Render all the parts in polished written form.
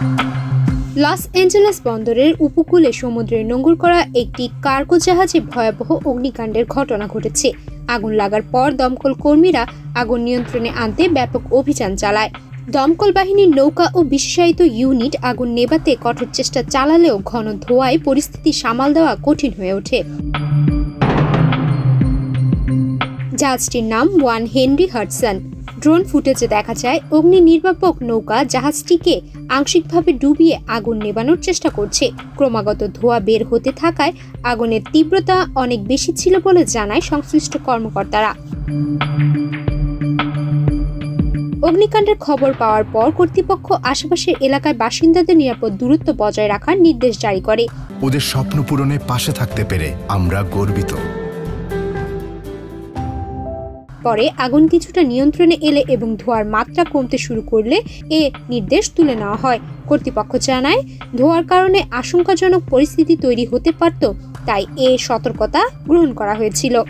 Los Angeles বন্দরের উপকূলে সমুদ্রে নোঙর করা একটি কার্গো জাহাজে ভয়াবহ অগ্নিকাণ্ডের ঘটনা ঘটেছে। আগুন লাগার পর দমকল কর্মীরা আগুন নিয়ন্ত্রণে আনতে ব্যাপক অভিযান চালায়। দমকল বাহিনীর নৌকা ও বিশেষায়িত ইউনিট আগুন নেভাতে কঠোর চেষ্টা চালালেও ঘন ধোঁয়ায় পরিস্থিতি সামাল দেওয়া কঠিন হয়ে ওঠে। জাহাজটির নাম ওয়ান হেনরি হাডসন। ড্রোন ফুটেজে দেখা যায় অগ্নি নির্বাপক নৌকা জাহাজটিকে আংশিকভাবে ডুবিয়ে আগুন নেভানোর চেষ্টা করছে। ক্রমাগত ধোঁয়া বের হতে থাকায় আগুনের তীব্রতা অনেক বেশি ছিল বলে জানায় সংশ্লিষ্ট কর্মকর্তারা। অগ্নিকাণ্ডের খবর পাওয়ার পর কর্তৃপক্ষ আশেপাশের এলাকায় বাসিন্দাদের নিরাপদ দূরত্ব বজায় রাখার নির্দেশ জারি করে। ওদের স্বপ্ন পূরণে পাশে থাকতে পেরে আমরা গর্বিত। পরে আগুন কিছুটা নিয়ন্ত্রণে এলে এবং ধোঁয়ার মাত্রা কমতে শুরু করলে এ নির্দেশ তুলে নেওয়া হয়। কর্তৃপক্ষ জানায় ধোঁয়ার কারণে আশঙ্কাজনক পরিস্থিতি তৈরি হতে পারত, তাই এ সতর্কতা গ্রহণ করা হয়েছিল।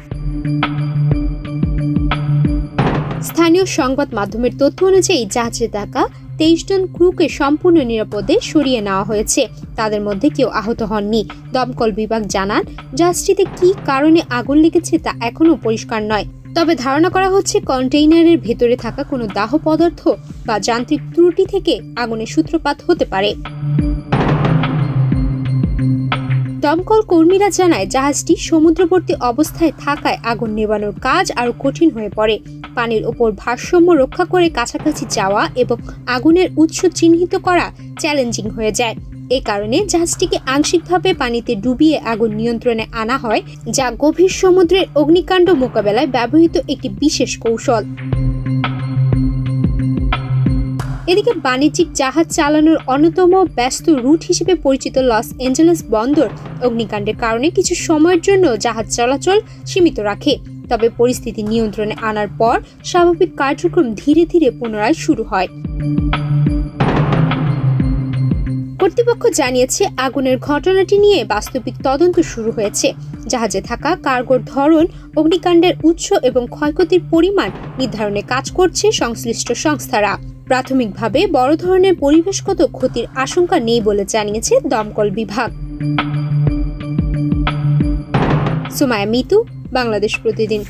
স্থানীয় সংবাদ মাধ্যমের তথ্য অনুযায়ী জাহাজে থাকা 23 জন ক্রুকে সম্পূর্ণ নিরাপদে সরিয়ে নেওয়া হয়েছে। তাদের মধ্যে কেউ আহত হননি। দমকল বিভাগ জানান, জাহাজটিতে কি কারণে আগুন লেগেছে তা এখনো পরিষ্কার নয়। তবে ধারণা করা হচ্ছে কন্টেইনারের ভেতরে থাকা কোনো দাহ পদার্থ বা যান্ত্রিক ত্রুটি থেকে আগুনের সূত্রপাত হতে পারে। দমকল কর্মীরা জানায়, জাহাজটি সমুদ্রবর্তী অবস্থায় থাকায় আগুন নেভানোর কাজ আরো কঠিন হয়ে পড়ে। পানির ওপর ভারসাম্য রক্ষা করে কাছাকাছি যাওয়া এবং আগুনের উৎস চিহ্নিত করা চ্যালেঞ্জিং হয়ে যায়। এ কারণে জাহাজটিকে আংশিকভাবে পানিতে ডুবিয়ে আগুন নিয়ন্ত্রণে আনা হয়, যা গভীর সমুদ্রের অগ্নিকাণ্ড মোকাবেলায় ব্যবহৃত একটি বিশেষ কৌশল। এদিকে বাণিজ্যিক জাহাজ চালানোর অন্যতম ব্যস্ত রুট হিসেবে পরিচিত লস অ্যাঞ্জেলেস বন্দর অগ্নিকাণ্ডের কারণে কিছু সময়ের জন্য জাহাজ চলাচল সীমিত রাখে। তবে পরিস্থিতি নিয়ন্ত্রণে আনার পর স্বাভাবিক কার্যক্রম ধীরে ধীরে পুনরায় শুরু হয়। কর্তৃপক্ষ জানিয়েছে, আগুনের ঘটনাটি নিয়ে বাস্তবিক তদন্ত শুরু হয়েছে। জাহাজে থাকা কার্গোর ধরন, অগ্নিকাণ্ডের উৎস এবং ক্ষয়ক্ষতির পরিমাণ নির্ধারণে কাজ করছে সংশ্লিষ্ট সংস্থারা। প্রাথমিকভাবে বড় ধরনের পরিবেশগত ক্ষতির আশঙ্কা নেই বলে জানিয়েছে দমকল বিভাগ। সুমায়া মিতু, বাংলাদেশ প্রতিদিন।